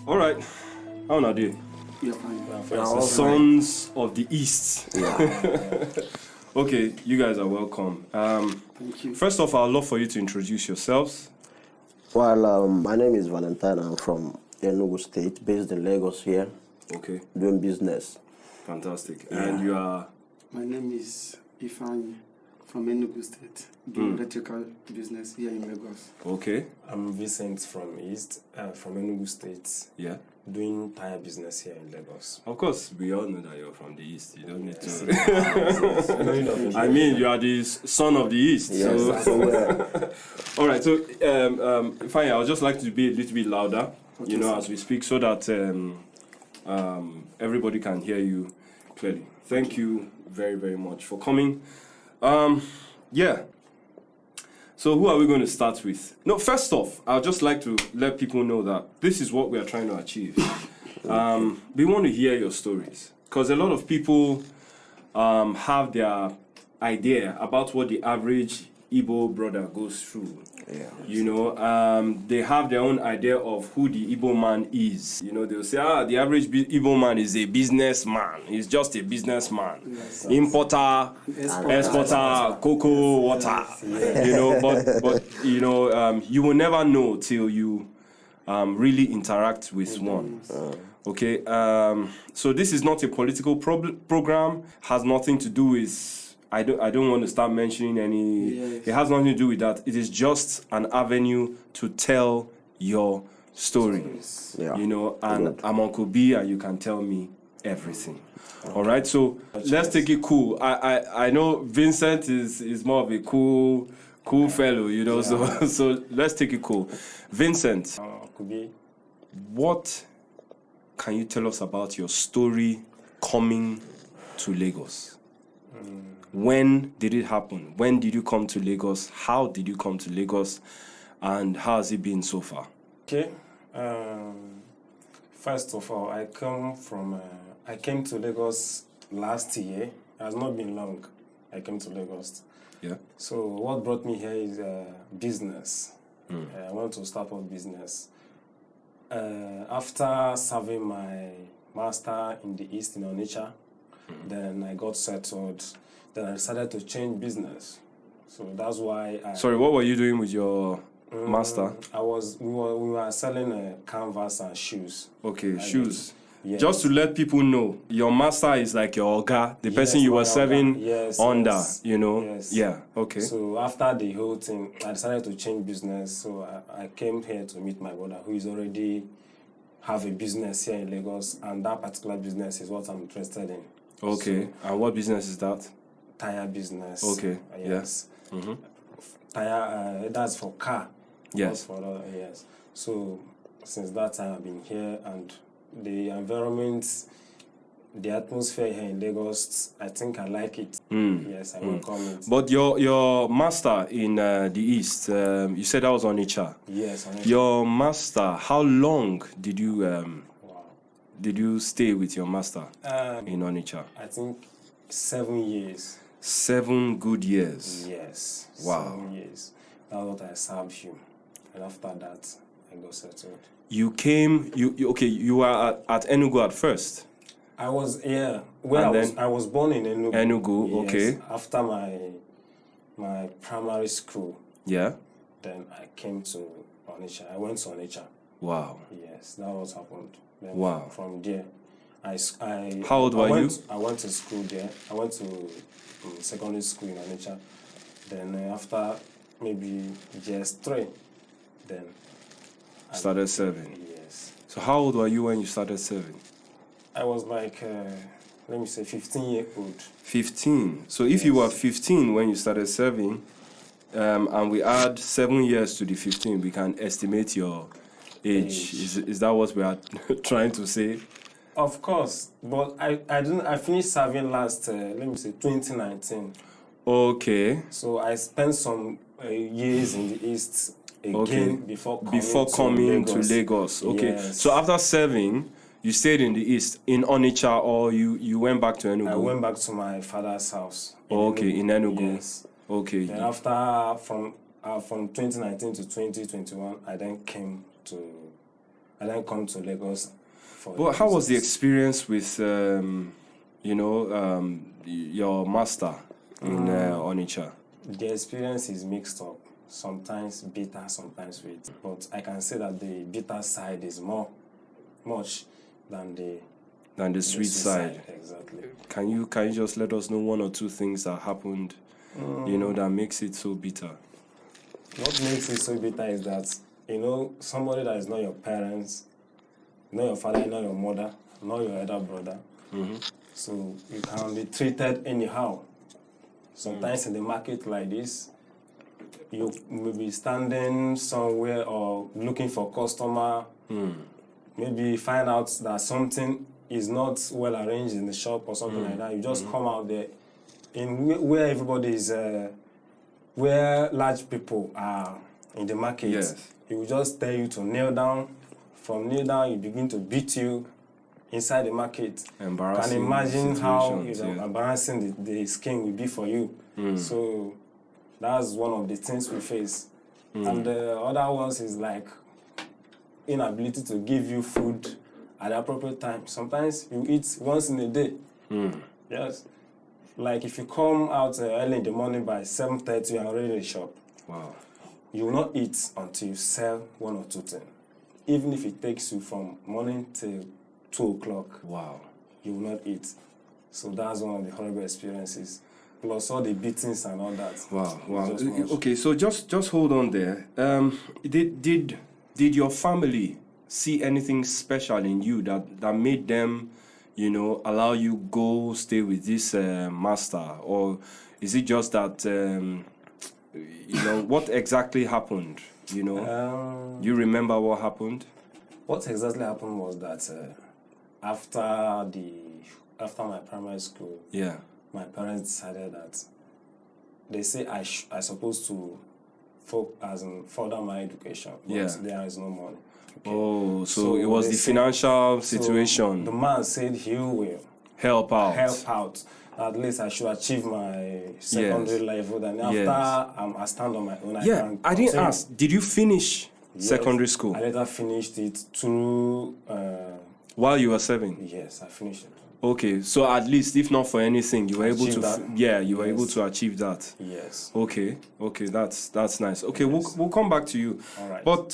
All right. How are you? You're fine. The sons of the East. Yeah. Okay, you guys are welcome. Thank you. First off, I'd love for you to introduce yourselves. Well, my name is Valentine. I'm from Enugu State, based in Lagos here, Okay, doing business. fantastic. Yeah. And you are... My name is Ifeanyi from Enugu State, doing electrical business here in Lagos. Okay, I'm Vincent from Enugu State, yeah. doing tire business here in Lagos. Of course, we all know that you're from the East. You don't need to... I mean, you are the son of the East. Yes, So... All right, so, fine, I would just like to be a little bit louder, Okay, sir. as we speak, so that everybody can hear you clearly. Thank you very, very much for coming. Yeah. So who are we going to start with? No, first off, I'd just like to let people know that this is what we are trying to achieve. We want to hear your stories, because a lot of people have their idea about what the average Igbo brother goes through. Yeah. You know, they have their own idea of who the Igbo man is. You know, they'll say, the average Igbo man is a businessman. He's just a businessman. Yes. Importer, exporter, cocoa, water. You know, but you know, you will never know till you really interact with one. Okay, so this is not a political program. Has nothing to do with... I don't want to start mentioning any... Yes. It has nothing to do with that. It is just an avenue to tell your story. Yeah. You know, and I'm Uncle B, and you can tell me everything. All right, so let's take it cool. I know Vincent is more of a cool fellow, you know, so let's take it cool. Vincent, Could be what can you tell us about your story coming to Lagos? When did it happen? When did you come to Lagos? How did you come to Lagos? And how has it been so far? okay. First of all, I came to Lagos last year. It has not been long. I came to Lagos. Yeah. So what brought me here is business. I want to start up business. After serving my master in the East in Onitsha, then I got settled. Then I decided to change business. So that's why Sorry, what were you doing with your master? we were selling canvas and shoes. Okay, shoes. Yes. Just to let people know, your master is like your oga, the person you my were oga. serving Yes, under, yes, you know? yes. Yeah, okay. So after the whole thing, I decided to change business. So I came here to meet my brother, who is already have a business here in Lagos, and that particular business is what I'm interested in. Okay, and what business is that? Tire business. Okay, Yes. Tire. That's for car. Yes. Not for yes. So since that time I've been here, and the environment, the atmosphere here in Lagos, I think I like it. Yes, I welcome it. But your master in the East, you said that was Onitsha. Yes. Your master, how long did you Wow. did you stay with your master in Onitsha? I think 7 years. 7 good years. Yes. Wow. 7 years. That's what I served him, and after that I got settled. You came. You were at Enugu at first. I was And then- I was born in Enugu. Enugu, Yes, okay. After my primary school, Yeah. then I came to Onitsha. I went to Onitsha. Wow. Yes, that was happened. Then Wow. From there, I How old were you? I went to school there. I went to secondary school in Onitsha. Then after maybe just 3, then I Started serving. Yes, So how old were you when you started serving? I was like let me say 15-year-old. 15. So if you were 15 when you started serving, and we add 7 years to the 15, we can estimate your age. Is that what we are trying to say? Of course, but I finished serving last let me say 2019. Okay. So I spent some years in the East again Okay. before coming to Lagos. Okay. Yes. So after serving, you stayed in the East in Onitsha, or you went back to Enugu? I went back to my father's house. Okay, in Enugu. Yes. Okay. Then after from 2019 to 2021, I I then come to Lagos. But how was the experience with, your master in Onitsha? The experience is mixed up. Sometimes bitter, sometimes sweet. But I can say that the bitter side is much than the sweet side. Exactly. Can you just let us know one or two things that happened, that makes it so bitter? What makes it so bitter is that, somebody that is not your parents, not your father, not your mother, not your elder brother. Mm-hmm. So you can be treated anyhow. Sometimes in the market like this, you may be standing somewhere or looking for customer. Maybe find out that something is not well arranged in the shop or something like that. You just come out there where everybody is, where large people are in the market. Yes. He will just tell you to kneel down. From kneel down, he begin to beat you inside the market. Embarrassing. Can imagine how situations, embarrassing the skin will be for you. So that's one of the things we face. And the other ones is like inability to give you food at the appropriate time. Sometimes you eat once in a day. Yes. Like if you come out early in the morning by 7:30, you're already in the shop. Wow. You will not eat until you sell one or two things. Even if it takes you from morning till 2 o'clock. Wow. You will not eat. So that's one of the horrible experiences. Plus all the beatings and all that. Wow. Okay, so just hold on there. Did your family see anything special in you that made them, allow you go stay with this master? Or is it just that, what exactly happened? You remember what happened? What exactly happened was that after my primary school, my parents decided that they say I supposed to further my education, but there is no money. Okay. Oh, so it was the financial situation. So the man said he will help out. At least I should achieve my secondary level. Then after I stand on my own, I didn't ask. Did you finish secondary school? I later finished it through. While you were 7? Yes, I finished it. Okay, so at least if not for anything, you were able to. You were able to achieve that. Yes. Okay, that's nice. Okay, we'll come back to you. All right. But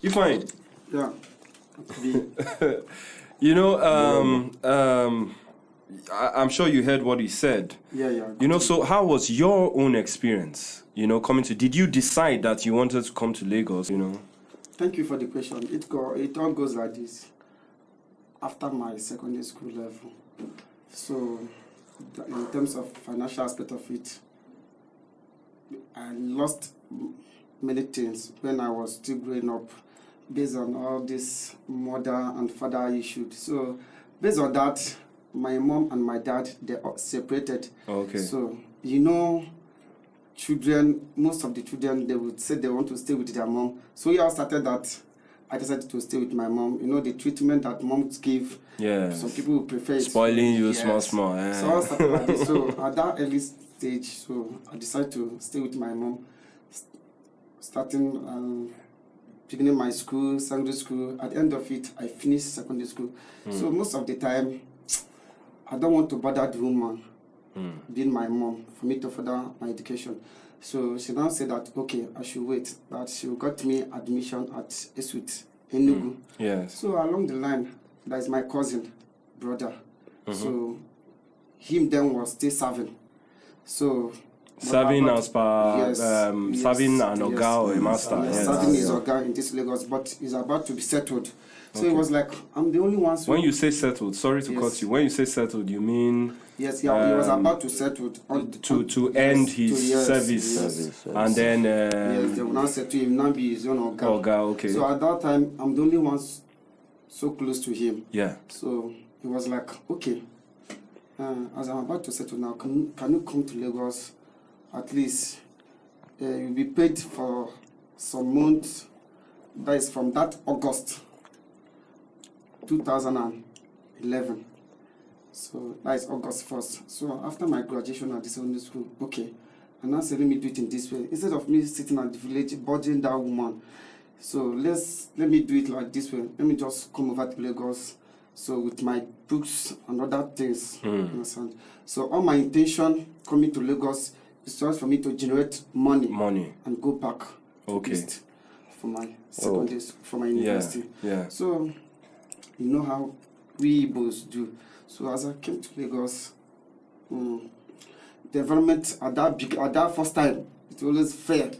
Ifeanyi. Yeah. I'm sure you heard what he said. Yeah. So how was your own experience? Coming to. Did you decide that you wanted to come to Lagos? Thank you for the question. It all goes like this. After my secondary school level, so in terms of financial aspect of it, I lost many things when I was still growing up, based on all this mother and father issues. So based on that, my mom and my dad, they are separated. Okay. So children, most of the children, they would say they want to stay with their mom. So we all started that. I decided to stay with my mom. The treatment that moms give. Yeah. Some people would prefer it. Spoiling you small. Yeah. So I started like this. So at that early stage, so I decided to stay with my mom. Starting beginning my school, secondary school. At the end of it, I finished secondary school. So most of the time, I don't want to bother the woman, being my mom, for me to further my education. So she now said that, okay, I should wait. That she got me admission at Esut, Enugu. Yes. So along the line, that is my cousin, brother. So him then was still serving. So serving as per serving an Oga or a master. Yes, serving his Oga in this Lagos, but he's about to be settled. So it was like, I'm the only one. When you say settled, sorry to cut you. When you say settled, you mean? Yes, he was about to settle. To end his service. And then. Yes, they will now settle him, now be his own Oga. Okay. So at that time, I'm the only one so close to him. Yeah. So he was like, okay, as I'm about to settle now, can you come to Lagos? At least you'll be paid for some months. That is from that August 2011. So that is August 1st. So after my graduation at the secondary school, okay, and now said, let me do it in this way. Instead of me sitting at the village, bothering that woman, So let me do it like this way. Let me just come over to Lagos. So with my books and other things, you understand? So all my intention coming to Lagos is just for me to generate money and go back east for my secondary, for my university. Yeah. So you know how we Igbos do. So as I came to Lagos, the environment at that first time, it was always fair.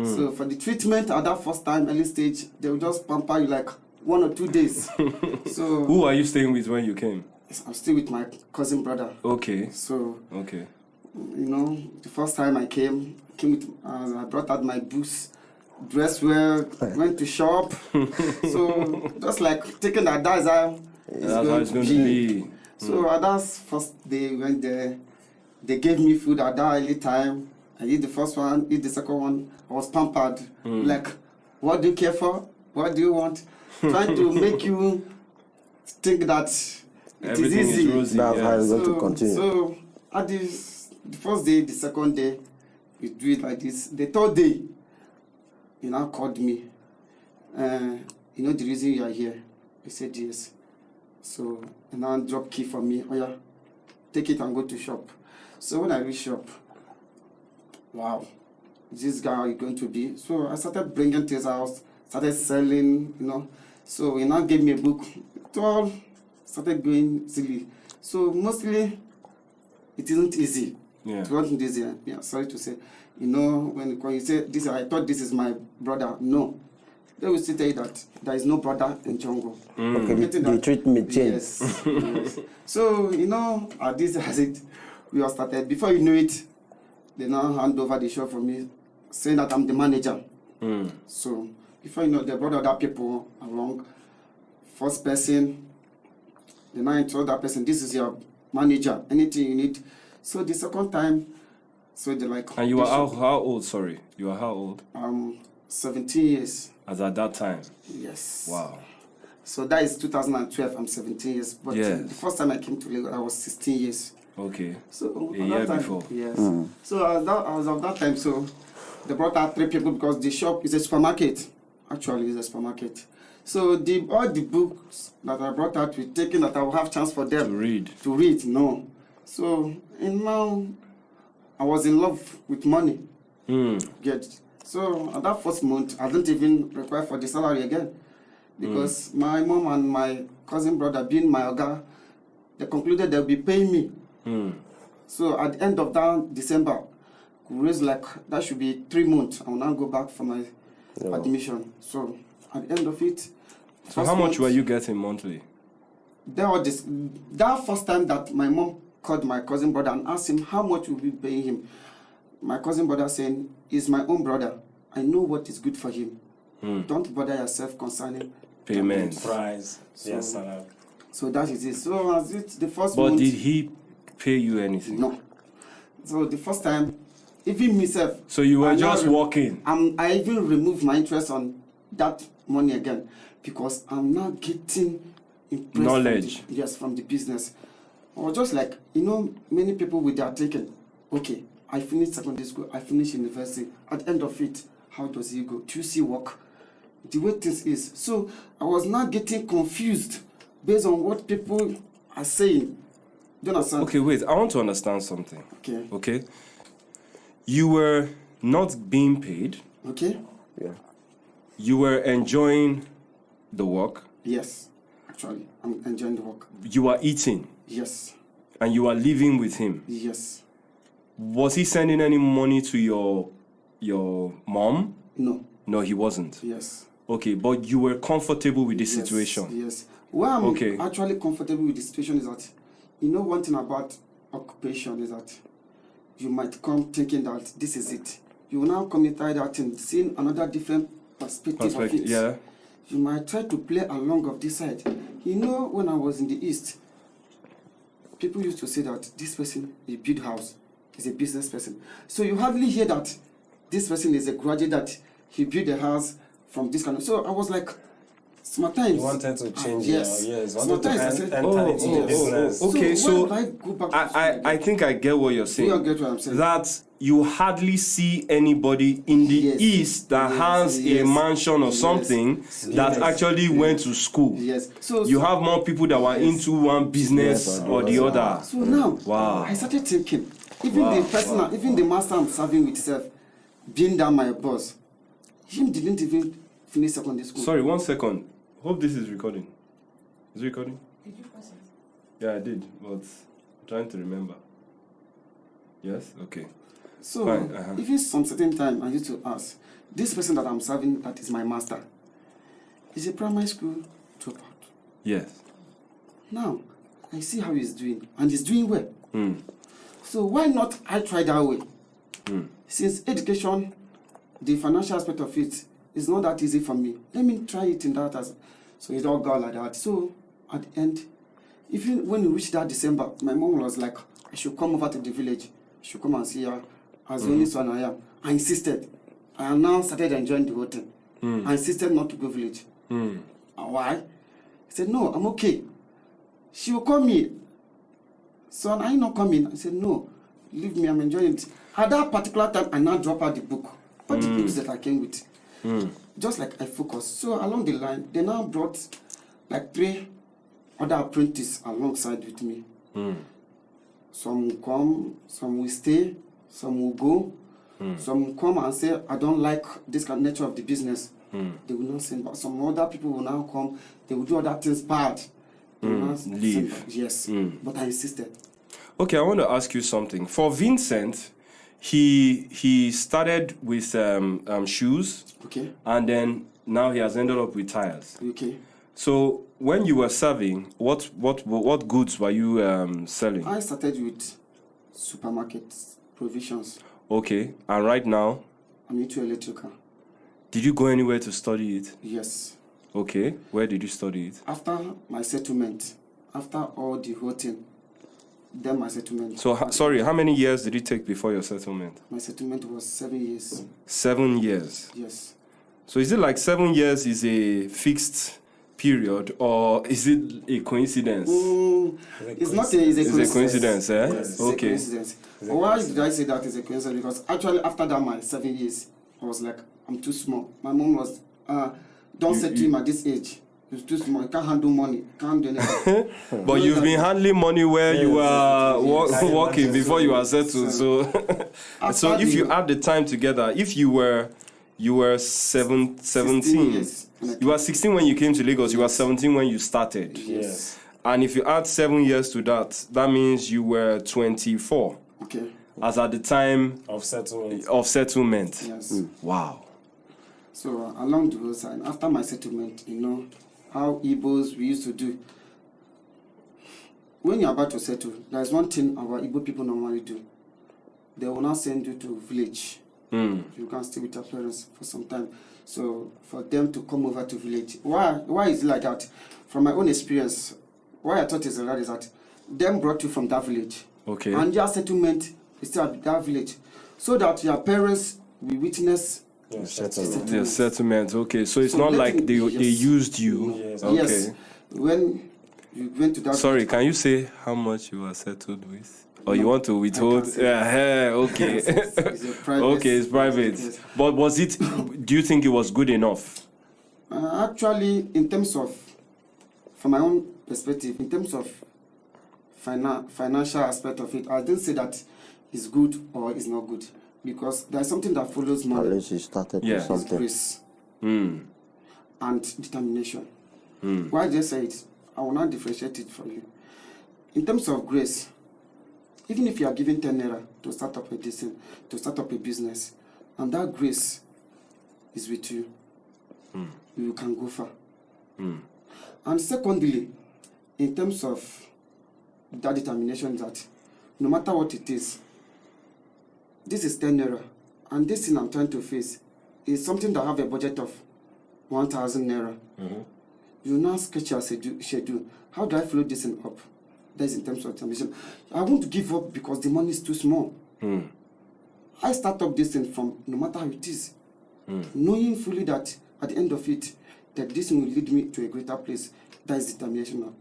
So for the treatment at that first time, early stage, they will just pamper you like 1 or 2 days. So who are you staying with when you came? I'm still with my cousin brother. Okay. So okay. You know, the first time I came with, I brought out my books, dressed well, went to shop. So just like taking that, that's how it's going to be. So at that first day when they gave me food at that early time. I eat the first one, eat the second one. I was pampered. Like, what do you care for? What do you want? Trying to make you think that everything is easy. Is rosy, that's how it's going to continue. So at the first day, the second day, we do it like this. The third day, he now called me. You know the reason you are here? I said yes. So he now dropped key for me. Oh yeah, take it and go to shop. So when I reach shop, wow, this guy is going to be. So I started bringing things out, started selling, you know. So he now gave me a book. It all started going silly. So mostly, it isn't easy. Yeah. It wasn't easy. Yeah, sorry to say. You know, when you say this, I thought this is my brother. No. They will still tell you that there is no brother in jungle. Okay, the treatment changed. Yes. So, you know, at this as it, we all started. Before you knew it, they now hand over the shop for me, saying that I'm the manager. So, before you know, they brought other people along. First person, they now told that person, this is your manager, anything you need. So the second time, so they're like... And you were how old, sorry? You were how old? 17 years. As at that time? Yes. Wow. So that is 2012, I'm 17 years. But the first time I came to Lagos, I was 16 years. Okay. So a year before. Yes. So as of that time, so they brought out 3 people because the shop is a supermarket. Actually, it's a supermarket. So all the books that I brought out, we taken that I will have chance for them. To read, no. So, and now, I was in love with money. Get. So, at that first month, I didn't even require for the salary again. Because my mom and my cousin brother, being my oga, they concluded they'll be paying me. So, at the end of that December, we raised like, that should be 3 months. I will now go back for my admission. So, at the end of it... So, how much were you getting monthly? That first time that my mom called my cousin brother and asked him how much will we pay him, my cousin brother saying, he's my own brother. I know what is good for him. Don't bother yourself concerning payment. Price. So, yes, so that is it. So as it the first But month, did he pay you anything? No. So the first time, even myself. So you were just walking? I even removed my interest on that money again because I'm now getting knowledge. From the business. Or just like, you know, many people with their thinking, okay, I finished secondary school, I finished university. At the end of it, how does it go? Do you see work? The way things is. So I was now getting confused based on what people are saying. Do you understand? Okay, wait. I want to understand something. Okay. You were not being paid. Okay. Yeah. You were enjoying the work. Yes. Actually, I'm enjoying the work. You are eating. Yes. And you are living with him. Yes. Was he sending any money to your mom? No. No, he wasn't. Yes. Okay, but you were comfortable with this situation. Yes. Where I'm actually comfortable with the situation is that, you know, one thing about occupation is that you might come thinking that this is it. You will now come inside that and seeing another different perspective of it. Yeah. You might try to play along of this side. You know, when I was in the East, people used to say that this person, he build house, is a business person. So you hardly hear that this person is a graduate, that he built a house from this kind of... So I was like, Sometimes You wanted to change yes. yes. You wanted to Sometimes I said, enter into the business. Okay, so why would I go back to school I again? think I get what you're saying. You get what I'm saying? That you hardly see anybody in the Yes. East that has a Yes. mansion or Yes. something that Yes. actually went to school. Yes. So You have more people that were Yes. into one business Yes, or the other. So now, Wow. I started thinking, even the person, even the master I'm serving with self, being that my boss, him didn't even finish secondary school. Sorry, 1 second. Hope this is recording. Is it recording? Did you process? Yeah, I did, but I'm trying to remember. Yes? Okay. So Fine, even some certain time, I used to ask, this person that I'm serving, that is my master, is a primary school dropout. Yes. Now, I see how he's doing, and he's doing well. Hmm. So why not I try that way? Hmm. Since education, the financial aspect of it is not that easy for me, let me try it in that as. So it all got like that. So at the end, even when we reached that December, my mom was like, I should come over to the village. I should come and see her as the only son I am. I insisted. I now started enjoying the whole thing. I insisted not to go village. Why? He said, no, I'm okay. She will call me. Son, are you not coming? I said, no, leave me, I'm enjoying it. At that particular time, I now dropped out the book. All the books that I came with. Just like I focused. So along the line, they now brought like 3 other apprentices alongside with me. Some will come, some will stay, some will go. Some will come and say, I don't like this kind of nature of the business. They will not send back. Some other people will now come, they will do other things bad. They will not send Leave. back. Yes, but I insisted. Okay, I want to ask you something. For Vincent, he started with shoes, Okay, and then now he has ended up with tires. okay. So when you were serving, what goods were you selling? I started with supermarkets, provisions. Okay, and right now, I'm into electrical. did you go anywhere to study it? Yes. Okay, where did you study it? After my settlement, after all the whole thing, then my settlement. So, sorry, how many years did it take before your settlement? My settlement was 7 years. 7 years. Yes. So is it like 7 years is a fixed period, or is it a coincidence? It's not a, it's a It's coincidence. a coincidence, eh? Yes, it's a Okay. coincidence. Why did I say that is a coincidence? Because actually after that my 7 years, I was like, I'm too small. My mom was, don't settle him at this age. He's too small. He can't handle money. Can't do anything. But you've been handling money where you are yes. working before you are settled. So, so if you add the time together, if you were 17, 16 years. you were 16 when you came to Lagos. You were 17 when you started. Yes. And if you add 7 years to that, that means you were 24 Okay. as at the time Of settlement. of settlement. Yes. Wow. So along the roadside, after my settlement, you know how Igbos we used to do. When you're about to settle, there's one thing our Igbo people normally do. They will not send you to village. You can stay with your parents for some time. So for them to come over to village. Why is it like that? From my own experience, why I thought is that is that them brought you from that village. Okay. And your settlement is still at that village. So that your parents will witness Yes. The settlement. Okay. So it's So not let like me- they yes. used you. Yes. Okay. Yes. When you went to that Sorry, can you say how much you were settled with? Or you want to withhold? say. Yeah, okay. It's a private. Okay, it's private. Yes. But was it, do you think it was good enough? Actually, in terms of, from my own perspective, in terms of financial aspect of it, I didn't say that it's good or it's not good. Because there's something that follows At money. least you started Yeah. with It's something. grace Mm. and determination. Why I just say it, I will not differentiate it for you. In terms of grace, even if you are given 10 naira to start up to start up a business, and that grace is with you, you can go far. And secondly, in terms of that determination, that no matter what it is, this is 10 naira, and this thing I'm trying to face is something that have a budget of 1,000 naira. You now sketch your schedule. How do I follow this thing up? That's in terms of determination. I won't give up because the money is too small. I start up this thing from no matter how it is, knowing fully that at the end of it, that this thing will lead me to a greater place. That is determination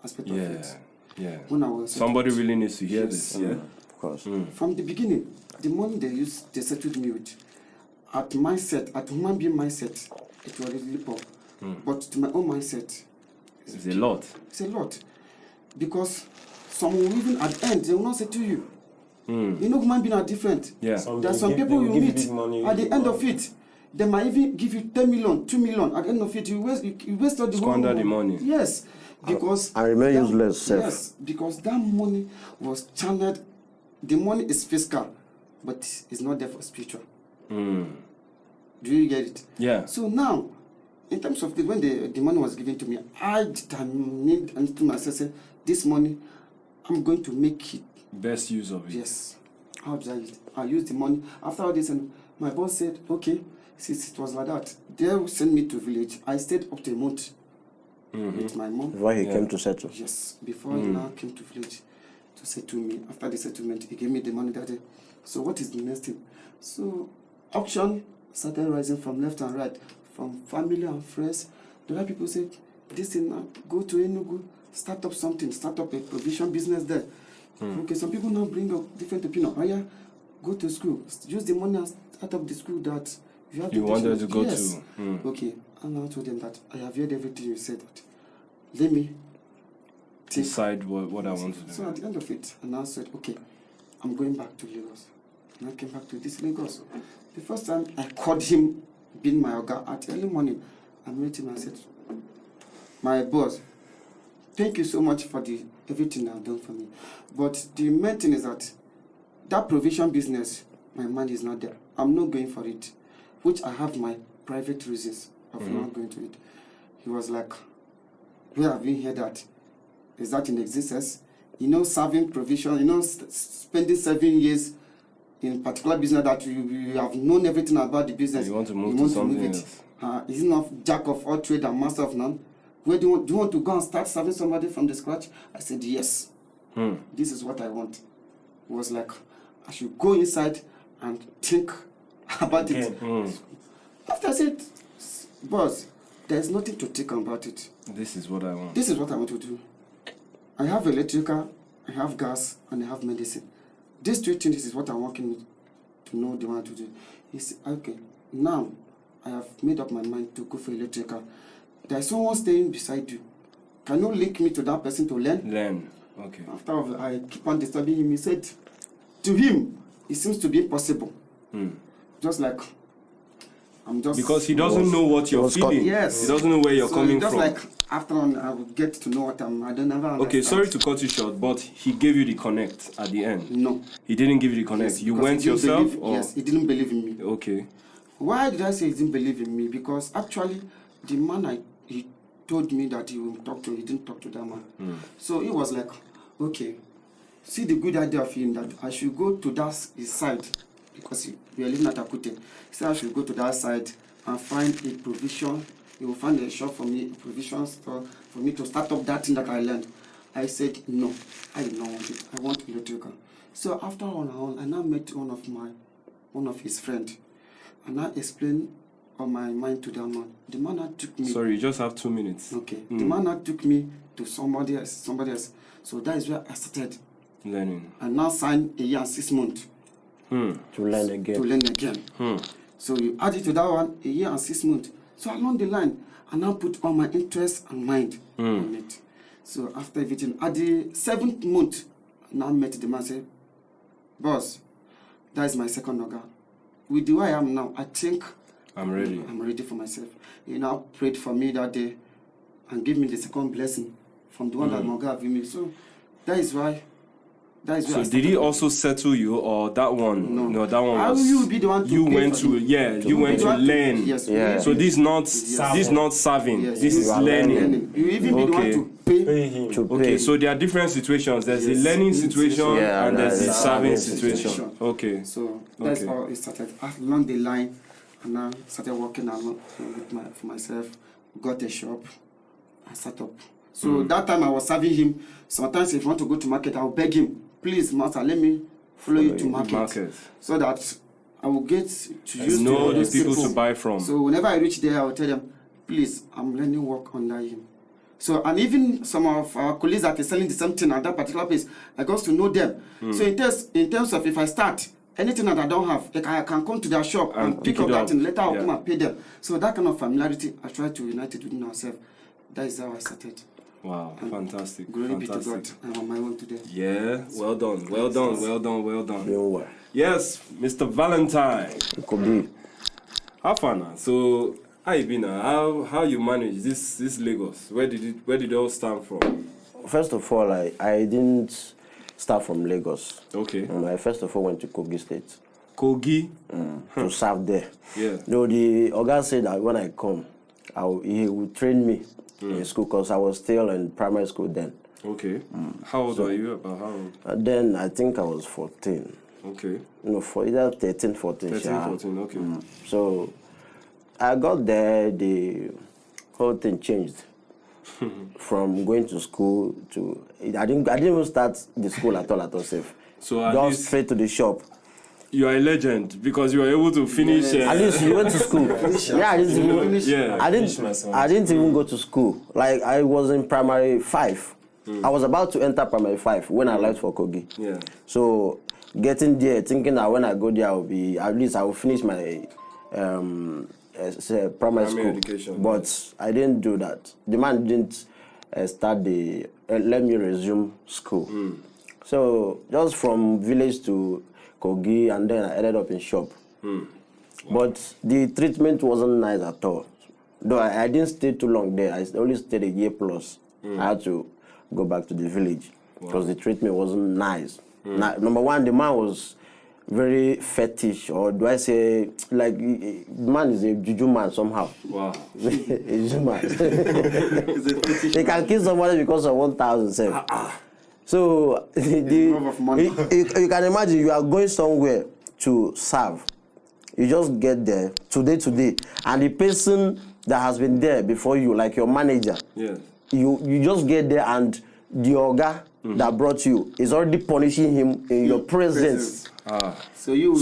aspect of it. Yeah. When I was Somebody settled, really needs to hear Yes. this. Yeah. Of course. from the beginning, the money they settled me with, at mindset, at human being mindset, it was really poor. But to my own mindset, It's a lot. it's a lot. Because some will even at the end, they will not say to you. You know, human beings are different. Yeah. There are some people you meet at the end of it. They might even give you 10 million, 2 million. At the end of it, you waste all the Squander whole the money. Yes, because I remain that- useless, sir. Yes, because that money was channeled. The money is fiscal, but it's not there for spiritual. Do you get it? Yeah. So now, in terms of when the money was given to me, I determined to myself, say, this money, I'm going to make it. Best use of it. Yes. How did I use it? I used the money. After all this, and my boss said, okay, since it was like that, they sent me to village. I stayed up to a month with my mom. Why he came to settle. Yes, before he now came to village to settle me. After the settlement, he gave me the money that day. So what is the next thing? So auction started rising from left and right, from family and friends. The other people said, this thing now, go to Enugu, start up something, start up a provision business there. Okay, some people now bring up different opinion. Oh yeah, go to school, use the money and start up the school that you have. You wanted to go yes. to. Okay, and I told them that I have heard everything you said. That let me think. Decide what I want to do. So at the end of it, and I said, okay, I'm going back to Lagos. And I came back to this Lagos. The first time I called him, being my Oga, at early morning, I met him and said, my boss, thank you so much for everything I've done for me. But the main thing is that provision business, my mind is not there. I'm not going for it, which I have my private reasons of not going to it. He was like, where have you heard that? Is that in existence? You know, serving provision, you know, spending 7 years in particular business that you have known everything about the business. You want to move to something else. Is it not jack of all trade and master of none? Where do you want to go and start serving somebody from the scratch? I said, yes. This is what I want. It was like, I should go inside and think about it. After I said, boss, there's nothing to think about it. This is what I want. This is what I want to do. I have electrical, I have gas, and I have medicine. These 3 things is what I'm working with to know the one to do. He said, okay, now I have made up my mind to go for electrical. There's someone staying beside you. Can you link me to that person to learn? Learn. Okay. After I keep on disturbing him, he said, to him, it seems to be impossible. Just like, I'm just... Because he doesn't know what you're feeling. Yes. He doesn't know where you're coming just from. like, after on, I will get to know what I don't ever understand. Okay, sorry to cut you short, but he gave you the connect at the end. No. He didn't give you the connect. Yes, You because went he didn't yourself? believe- Or? Yes, he didn't believe in me. Okay. Why did I say he didn't believe in me? Because actually, the man he told me that he will talk to, he didn't talk to that man. So he was like, okay, see the good idea of him that I should go to his side, because we are living at Akute. He said I should go to that side and find a provision. He will find a shop for me, a provision store for me to start up that thing that I learned. I said, no, I do not want it. I want electrical. So after on, I now met one of his friends. And I explained on my mind to that man. The man that took me. Sorry, you just have 2 minutes. Okay. The man that took me to somebody else. So that is where I started. Learning. I now signed a year and 6 months. To learn again. So you add it to that one, a year and 6 months. So along the line, I now put all my interest and mind on it. So after everything, at the 7th month, I now met the man and said, boss, that is my second Oga. With the way I am now, I think I'm ready. I'm ready for myself. He now prayed for me that day and gave me the second blessing from the one that Moga gave me. So that is why. So did he also settle you, or that one? No, that one How was. will you be the one to You pay went for to me? you went to learn. Yes. Yeah. So this is not serving. Yes. This is You are learning. You even be the one Okay. to pay. Pay him. To Okay, pay. so there are different situations. There's the Yes. learning situation Yeah, and there's the there's serving serving situation. situation. Okay. So that's Okay. how it started. Along the line, and I started working along for myself. Got a shop. I set up. So that time I was serving him. Sometimes if you want to go to market, I will beg him, please, master, let me follow you to market, so that I will get to use know all the those people to buy from. So whenever I reach there, I will tell them, please, I'm learning work under him. So, and even some of our colleagues that are selling the same thing at that particular place, I got to know them. So in terms of if I start, anything that I don't have, like I can come to their shop and pick up that thing. Later I'll come and pay them. So that kind of familiarity, I try to unite it within ourselves. That is how I started. Wow, And fantastic. Glory be to God. I'm on my own today. Yeah, well done, well done, well done, well done. Yeah. Yes, Mr. Valentine. It could be. How far now? So, how you been now? How you manage this Lagos? Where did it all stem from? First of all, I didn't start from Lagos. Okay. I first of all went to Kogi State Kogi. to serve there. Yeah. Though the Oga said that when I come, he would train me in school because I was still in primary school then. Okay. How old are you? About how old? Then I think I was 14. Okay. No, for either 13, 14. 13, yeah. 14, okay. So I got there, the whole thing changed. From going to school to I didn't even start the school at all safe. So at just least straight to the shop. you are a legend because you were able to finish. At least you went to school. Yeah, I didn't even. Yeah. I didn't even go to school. Like I was in primary 5. I was about to enter primary 5 when I left for Kogi. Yeah. So getting there, thinking that when I go there, I will finish my primary school. education. But I didn't do that. The man didn't start the let me resume school. So just from village to Kogi, and then I ended up in shop. But the treatment wasn't nice at all. Though I didn't stay too long there. I only stayed a year plus. I had to go back to the village because the treatment wasn't nice. Number one, the man was very fetish, or do I say, like, the man is a juju man somehow. Wow. A juju man. They can kill somebody because of 1,000. So you can imagine you are going somewhere to serve. You just get there today, and the person that has been there before you, like your manager, Yes. you just get there, and the Oga that brought you is already punishing him in your presence. So you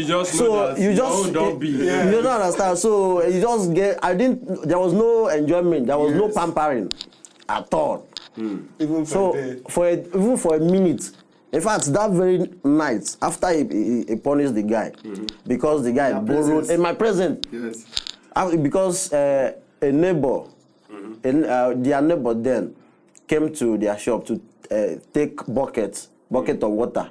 just know that you just don't be. you don't understand. So you just get. There was no enjoyment. There was no pampering at all. Even So even for a minute. In fact, that very night after he punished the guy, because the guy borrowed in my presence. Yes. Because a neighbor, their neighbor then came to their shop to take bucket of water.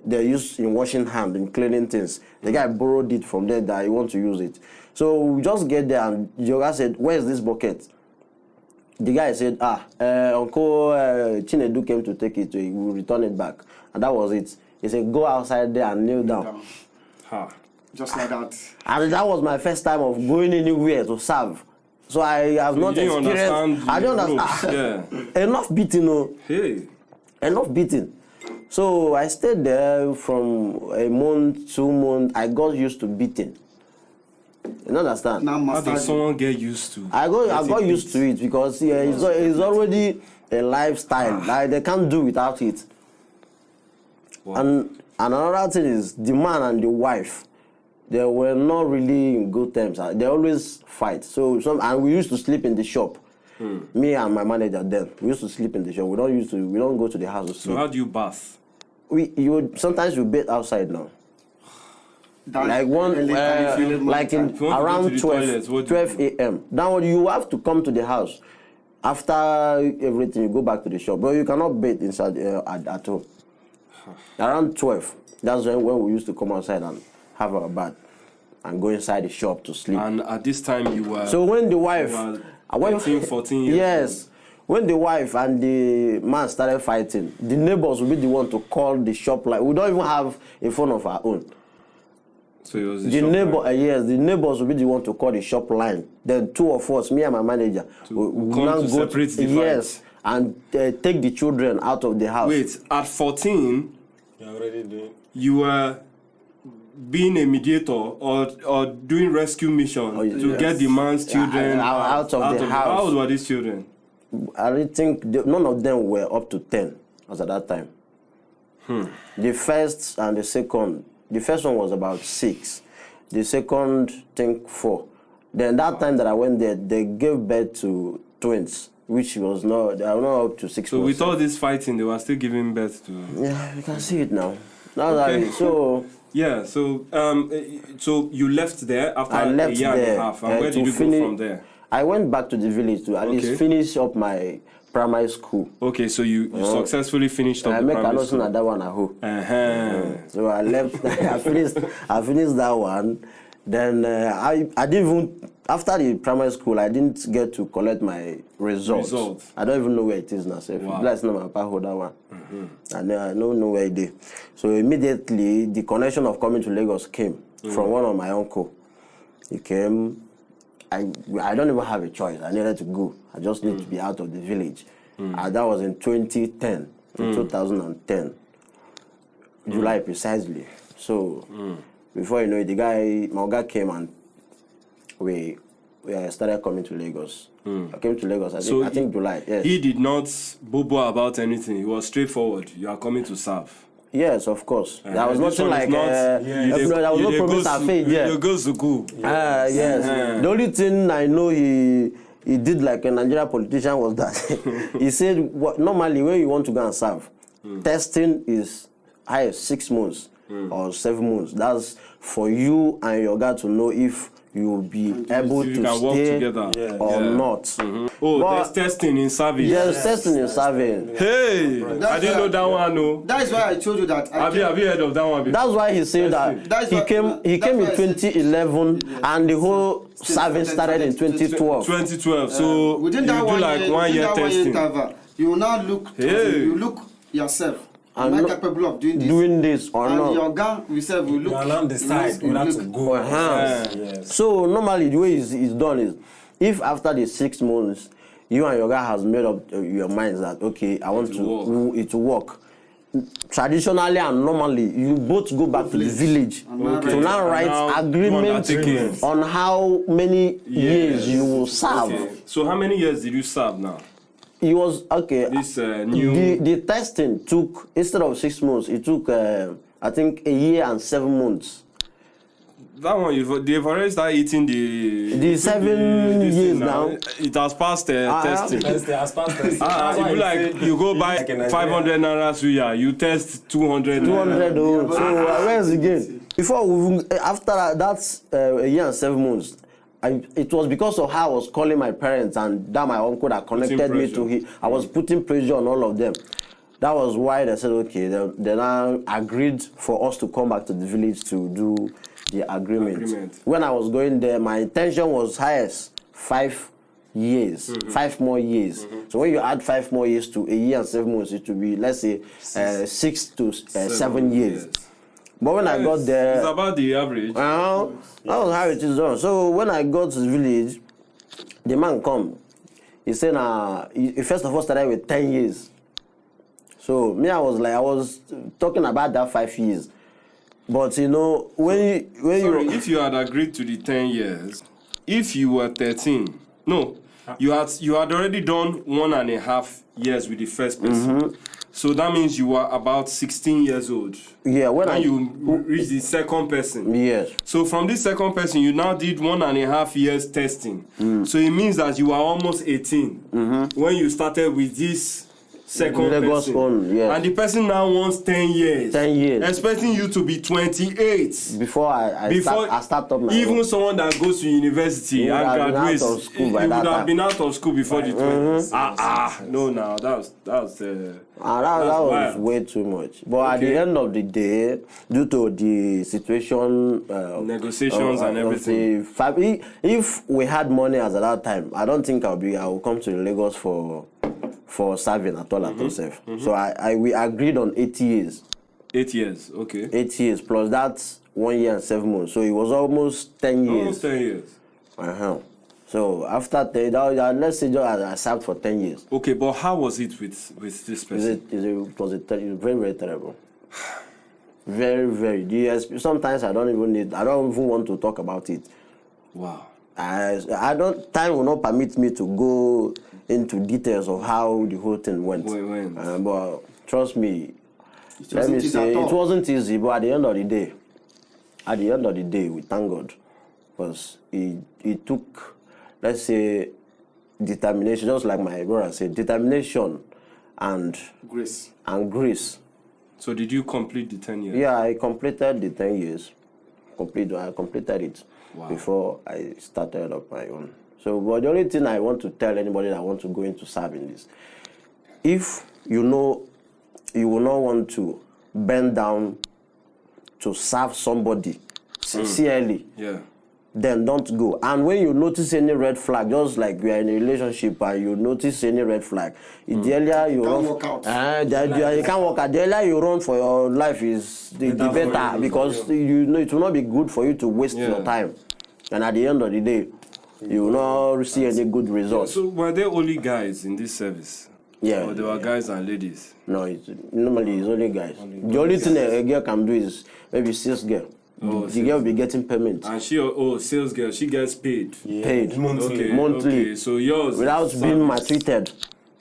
They use in washing hand, in cleaning things. The guy borrowed it from there that he want to use it. So we just get there, and Yoga said, "Where is this bucket?" The guy said, Uncle Chinedu came to take it, he will return it back. And that was it. He said, "Go outside there and kneel down." Just like that. And that was my first time of going anywhere to serve. So I have not experienced. I don't understand. Enough beating, no. Hey. Enough beating. So I stayed there from a month, 2 months. I got used to beating. You understand? How does someone get used to? I got used to it because it's already a lifestyle. Like they can't do without it. Wow. And another thing is the man and the wife, they were not really in good terms. They always fight. And we used to sleep in the shop. Me and my manager then, we used to sleep in the shop. We don't go to the house to sleep. So how do you bath? Sometimes you bathe outside now. Like around 12 a.m. Now you have to come to the house. After everything, you go back to the shop. But you cannot bathe inside at home. Around 12, that's when we used to come outside and have our bath and go inside the shop to sleep. And at this time you were... So when the wife... 13, 14 years Yes. When the wife and the man started fighting, the neighbors will be the one to call the shop line. We don't even have a phone of our own. So it was the neighbors will be the one to call the shop line. Then 2 of us, me and my manager, we come to separate the fight. And take the children out of the house. Wait, at 14, you're already doing. You were being a mediator or doing rescue mission to get the man's children out of the house. How old were these children? I think none of them were up to 10 as at that time. The first and the second. The first one was about 6. The second, I think 4. Then that time that I went there, they gave birth to twins, which was not, they are not up to 6 So months. with all this fighting, they were still giving birth to... Yeah, you can see it now. That's Okay. how it- so Yeah, so you left there after I left a year there. and a half. And where to did you finish- go from there? I went back to the village to at Okay. least finish up my primary school. Okay, so you successfully finished up I the make primary another school. at that one at home. So I left. I finished that one. Then I didn't even, after the primary school, I didn't get to collect my results. I don't even know where it is now. So Wow. that's not my papa hold that one. And I don't know where it is. So immediately the connection of coming to Lagos came from one of my uncle. He came. I don't even have a choice. I needed to go. I just need to be out of the village. And that was in 2010, 2010, July precisely. So before you know it, my guy came and we started coming to Lagos. I came to Lagos, I think July. Yes. He did not bobo about anything. He was straightforward. You are coming to serve. Yes, of course. There was This nothing one is like not- there was no promise I faith. Yeah. You go to school. Yes. The only thing I know he did like a Nigerian politician was that he said normally when you want to go and serve, testing is high 6 months or 7 months. That's for you and your guy to know if you will be able You to can work stay together. or not. Oh, But- there's testing in service. There's testing in serving. Hey, I didn't know that one. No. That is why I told you that. Have you heard of that one before? That's why he said that That's he why- came that's in why I said- 2011 and the whole serving started in 2012. 2012. So Within you that do one like year, 1 year within that 1 year testing. interval, you will now look. Hey. You look yourself. Am I'm I not capable of doing this? Doing this or and not. your guy yourself will look. You allow decide you whether look- to go. Yes. So normally the way it's done is, if after the 6 months you and your guy has made up your minds that okay, I want it to work. Traditionally and normally, you both go back to the village Okay. to now write Now, agreement agreement. on how many years you will serve. Okay. So how many years did you serve now? It was okay. This new. The testing took, instead of 6 months, it took I think a year and 7 months. That one, they've already started eating The 7 this years thing now. It has passed testing. That's the aspect. If you like, you go buy 500 naira suya, you test 200. 200 oh. So where's again? Before we even, after that's a year and 7 months. It was because of how I was calling my parents and that my uncle that connected me to him. I was putting pressure on all of them. That was why they said okay. They now agreed for us to come back to the village to do the agreement. When I was going there, my intention was highest 5 years, 5 more years. So when you add 5 more years to a year and 7 months, it will be, let's say 6 to 7 years. But when I got there, it's about the average. that was how it is done. So when I got to the village, the man come. He said, he first of all started with 10 years. So me, I was talking about that 5 years. But you know, If you had agreed to the 10 years, if you were 13, no, you had already done 1.5 years with the first person. So that means you were about 16 years old. Yeah, when you reached the second person. Yes. So from this second person, you now did 1.5 years testing. So it means that you were almost 18 when you started with this second Lagos person. own, yes. And the person now wants 10 years. 10 years. Expecting you to be 28. Before I start up my Even work. someone that goes to university Would and have been graduates, out of school he by would that have time. been out of school before the 20s. No, now that was that was wild. way too much. But at the end of the day, due to the situation, Negotiations and everything. If we had money as at that time, I don't think I will come to Lagos for serving at all at all. So we agreed on 8 years. 8 years, okay. 8 years plus that's 1 year and 7 months. So it was almost 10 years. Almost 10 years. So after 10, let's say I served for 10 years. Okay, but how was it with this person? It was very, very terrible. Very, very. Sometimes I don't even want to talk about it. Wow. Time will not permit me to go into details of how the whole thing went. But trust me, let me say, it wasn't easy, but at the end of the day, we thank God because it took, let's say, determination, just like my brother said, determination and grace. So did you complete the 10 years? Yeah, I completed the 10 years. I completed it before I started up my own. So, but the only thing I want to tell anybody that want to go into serving is, if you know you will not want to bend down to serve somebody sincerely, then don't go. And when you notice any red flag, just like you are in a relationship and you notice any red flag, the earlier you run, walk out. you can't walk out. The earlier you run for your life is the better, because you know it will not be good for you to waste your time. And at the end of the day, you will not see any good results. So were there only guys in this service? Yeah. Or there were guys and ladies? No, normally it's only guys. The only thing a girl can do is maybe sales girl. The girl will be getting payment. And she, sales girl, she gets paid. Paid monthly. monthly. Okay, so yours Without being maltreated.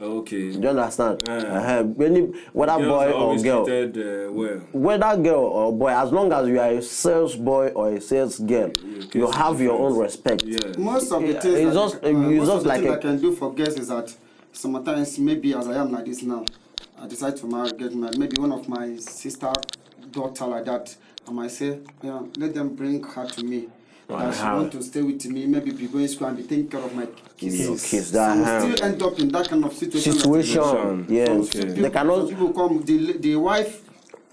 Okay. Do you understand? Whether Girls boy are or always girl, treated, well. whether girl or boy, as long as you are a sales boy or a sales girl, you have your own respect. Yeah. Most of the things It's just like I can do for girls is that sometimes, maybe as I am like this now, I decide to get married. Maybe one of my sister, daughter like that, I might say, let them bring her to me. That she want to stay with me, maybe be going to school and be taking care of my kids. That So we still end up in that kind of situation. Yes. They cannot. People come, the wife,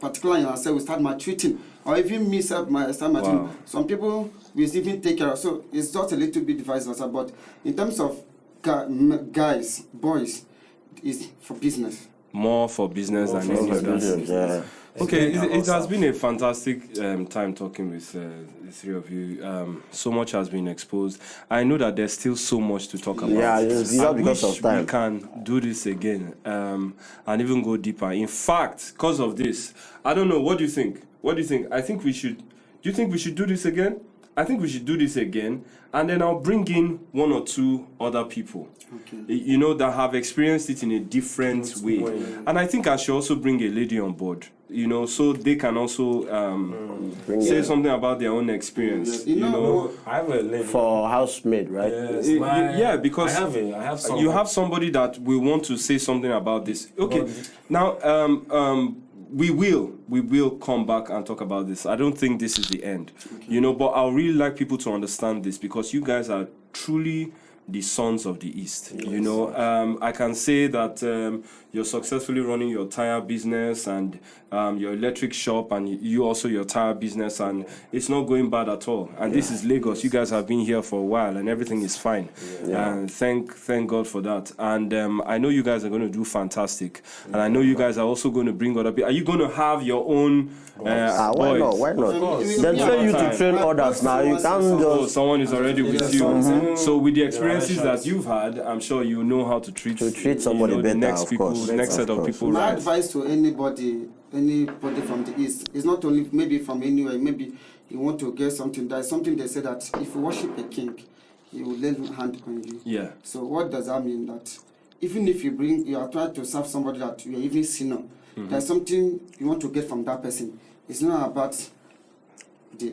particularly in herself, will start maltreating, or even me start maltreating. Wow. Some people will even take care of. So it's just a little bit vice versa. But in terms of guys, boys, it's for business. More for business than anything else. Okay, it has been a fantastic time talking with the three of you. So much has been exposed. I know that there's still so much to talk about. Yeah, it's not because of time. We can do this again and even go deeper. In fact, because of this, I don't know. What do you think? What do you think? I think we should. Do you think we should do this again? I think we should do this again, and then I'll bring in one or two other people, that have experienced it in a different way. And I think I should also bring a lady on board, so they can also say something about their own experience. I have a lady for housemaid, right? Yes, because I have somebody. You have somebody that will want to say something about this. Okay, now we will come back and talk about this. I don't think this is the end, but I really like people to understand this, because you guys are truly the sons of the East. I can say that you're successfully running your tire business and your electric shop, and you also your tire business, and it's not going bad at all. And this is Lagos. You guys have been here for a while, and everything is fine. And thank God for that. And I know you guys are going to do fantastic. And I know you guys are also going to bring other people. Are you going to have your own why not? Why not? Then train you to train others now. You can't just. Someone is already with you. So with the experiences that you've had, I'm sure you know how to treat somebody better. The next set of people. My advice to anybody from the East is not only maybe from anywhere. Maybe you want to get something. There's something they say that if you worship a king, he will lay hand on you. Yeah. So what does that mean? That even if you are trying to serve somebody that you are even sinner, there's something you want to get from that person. It's not about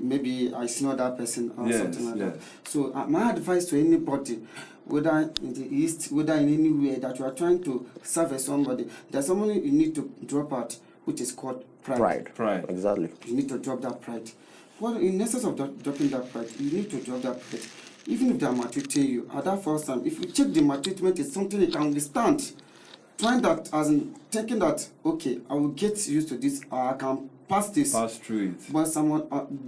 maybe I know that person or something like that. So my advice to anybody, whether in the East, whether in anywhere that you are trying to serve somebody, there's something you need to drop out, which is called pride. Pride. Exactly. You need to drop that pride. Well, in essence of dropping that pride, you need to drop that pride. Even if they are maltreating you, at that first time, if you check the maltreatment is something you can understand, trying that as in thinking that, okay, I will get used to this, or I can pass this. Pass through it.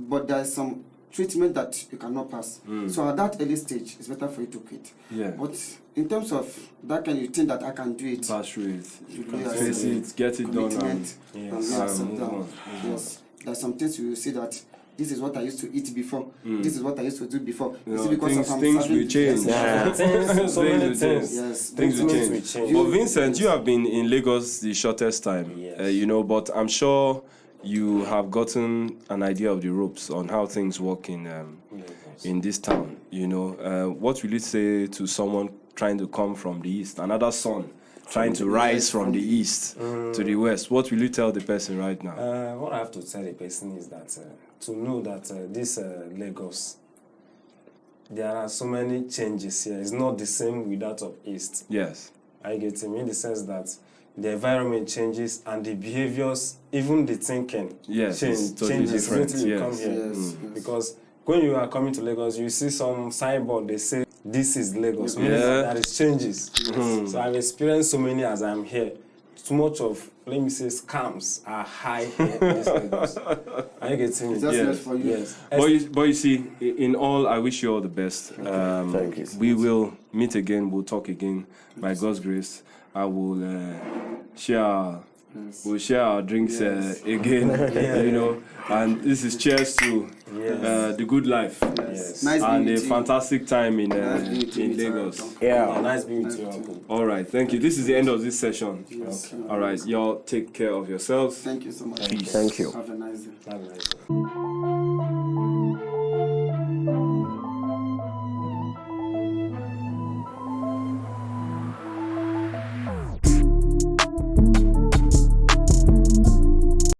But there is some treatment that you cannot pass. So at that early stage, it's better for you to quit. Yeah. But in terms of that, can you think that I can do it? Pass through it. You Face it, get it done, and accept that. Yes. There's some things you will see that this is what I used to eat before. This is what I used to do before. Things will change. So many things. Yes. Things will change. But Vincent, you have been in Lagos the shortest time, but I'm sure you have gotten an idea of the ropes on how things work in this town. What will you say to someone trying to come from the East, another son trying to rise from the East to the West? What will you tell the person right now? What I have to tell the person is that to know that this Lagos there are so many changes here. It's not the same with that of East. Yes. I get him in the sense that the environment changes and the behaviors, even the thinking, Yes, it's totally changes different, until you yes. come here. Yes. Because when you are coming to Lagos, you see some signboard, they say, this is Lagos. Meaning Yeah. that there is changes. So I've experienced so many as I'm here. Too much of, let me say, scams are high here in this Lagos. Are you getting me? It's just Yes. left for you. Yes. But you see, in all, I wish you all the best. Thank you. We will meet again. We'll talk again. By God's grace, I will share. We'll share our drinks again. You know, and this is cheers to the good life Yes. Nice and being a with you. fantastic time in Nice being with you, Lagos. Mr. Yeah. Nice being with you, Uncle. All right, thank you. This is the end of this session. Yes. All right, y'all take care of yourselves. Thank you so much. Peace. Thank you. Have a nice day. Have a nice day.